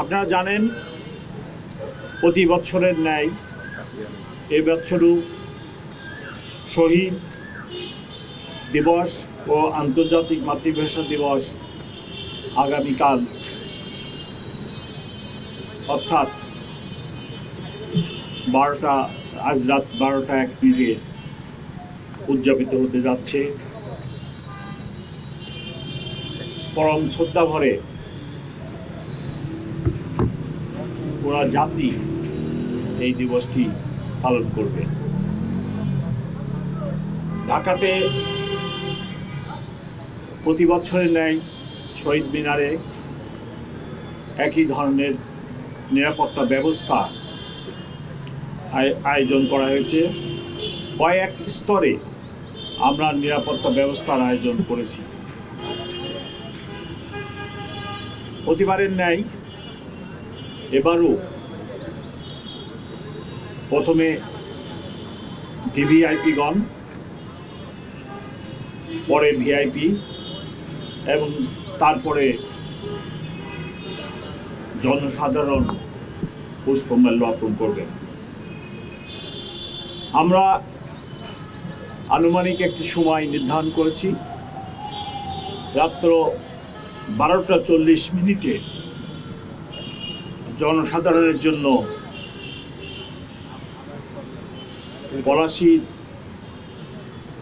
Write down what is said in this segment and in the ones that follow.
আপনারা জানেন প্রতি বছরের ন্যায় এই বছরও শহীদ দিবস ও আন্তর্জাতিক মাতৃভাষা দিবস আগামীকাল অর্থাৎ আজ রাত 12:01 উদযাপিত হতে যাচ্ছে। পরম শ্রদ্ধা ভরে পুরা জাতি এই দিবসটি পালন করবে। ঢাকাতে প্রতি বছরের ন্যায় শহীদ মিনারে একই ধরনের নিরাপত্তা ব্যবস্থা আয়োজন করা হয়েছে। কয়েক স্তরে আমরা নিরাপত্তা ব্যবস্থার আয়োজন করেছি। প্রতিবারের ন্যায় এবারও প্রথমে ভিভিআইপিগণ, পরে ভিআইপি এবং তারপরে জনসাধারণ পুষ্পমাল্য অর্পণ করবেন। আমরা আনুমানিক একটি সময় নির্ধারণ করেছি। রাত্র 12:40 জনসাধারণের জন্য পলাশী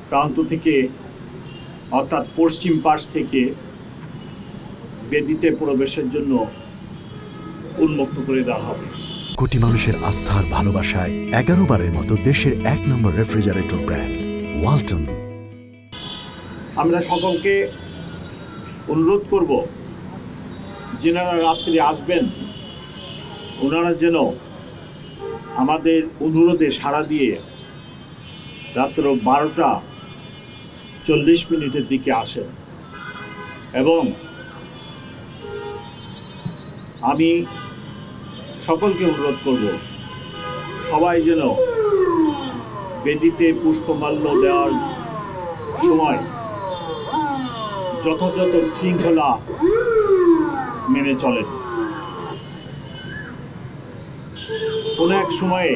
প্রান্ত থেকে অর্থাৎ পশ্চিম পাশ থেকে বেদিতে প্রবেশের জন্য উন্মুক্ত করে দেওয়া হবে। কোটি মানুষের আস্থার ভালোবাসায় 11 বারের মতো দেশের 1 নম্বর রেফ্রিজারেটর ব্র্যান্ড ওয়ালটন। আমরা সকলকে অনুরোধ করব, যেনারা রাত্রে আসবেন ওনারা যেন আমাদের অনুরোধে সাড়া দিয়ে রাত্র 12:40 দিকে আসেন। এবং আমি সকলকে অনুরোধ করব, সবাই যেন বেদিতে পুষ্পমাল্য দেওয়ার সময় যথাযথ শৃঙ্খলা মেনে চলেন। কোনো এক সময়ে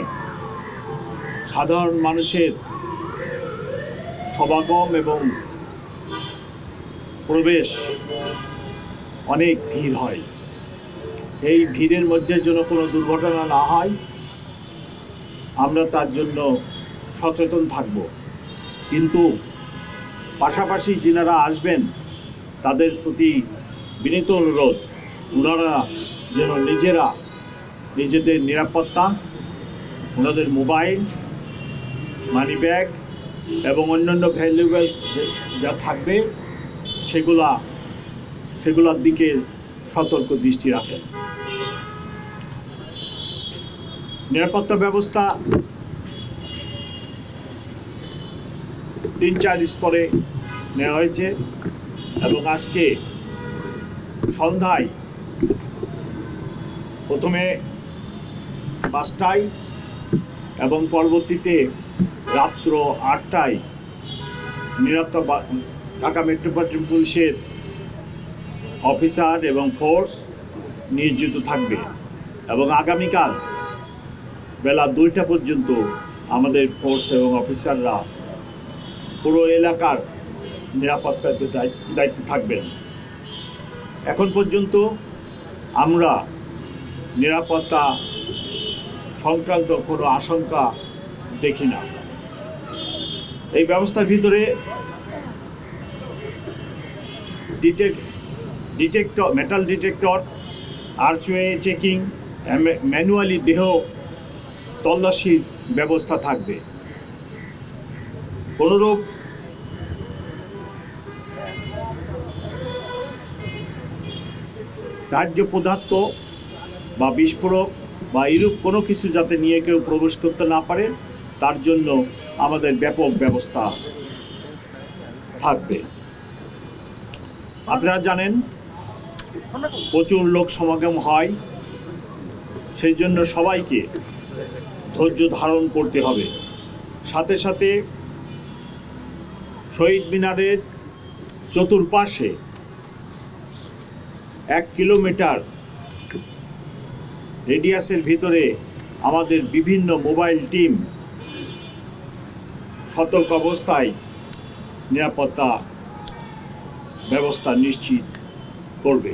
সাধারণ মানুষের সমাগম এবং প্রবেশ অনেক ভিড় হয়। এই ভিড়ের মধ্যে যেন কোনো দুর্ঘটনা না হয় আমরা তার জন্য সচেতন থাকব। কিন্তু পাশাপাশি যিনারা আসবেন তাদের প্রতি বিনীত অনুরোধ, ওনারা যেন নিজেদের নিরাপত্তা, ওনাদের মোবাইল, মানি ব্যাগ এবং অন্যান্য ভ্যালুয়েবলস যা থাকবে সেগুলোর দিকে সতর্ক দৃষ্টি রাখেন। নিরাপত্তা ব্যবস্থা 3-4 স্তরে নেওয়া হয়েছে এবং আজকে সন্ধ্যায় প্রথমে 5টায় এবং পরবর্তীতে রাত্র 8টায় ঢাকা মেট্রোপলিটন পুলিশের অফিসার এবং ফোর্স নিয়োজিত থাকবে এবং আগামীকাল বেলা 2টা পর্যন্ত আমাদের ফোর্স এবং অফিসাররা পুরো এলাকার নিরাপত্তার দায়িত্বে থাকবেন। এখন পর্যন্ত আমরা নিরাপত্তা সংক্রান্ত কোনো আশঙ্কা দেখি না। এই ব্যবস্থার ভিতরে metal detector, archway checking, manually দেহ তল্লাশির ব্যবস্থা থাকবে। কোনোরূপ দাহ্য পদার্থ বা বিস্ফোরক বা এরূপ কোনো কিছু যাতে নিয়ে কেউ প্রবেশ করতে না পারে তার জন্য আমাদের ব্যাপক ব্যবস্থা থাকবে। আপনারা জানেন প্রচুর লোক সমাগম হয়, সেই জন্য সবাইকে ধৈর্য ধারণ করতে হবে। সাথে সাথে শহীদ মিনারের চতুর্পাশে 1 কিলোমিটার রেডিয়াসের ভিতরে আমাদের বিভিন্ন মোবাইল টিম সতর্ক অবস্থায় নিরাপত্তা ব্যবস্থা নিশ্চিত করবে।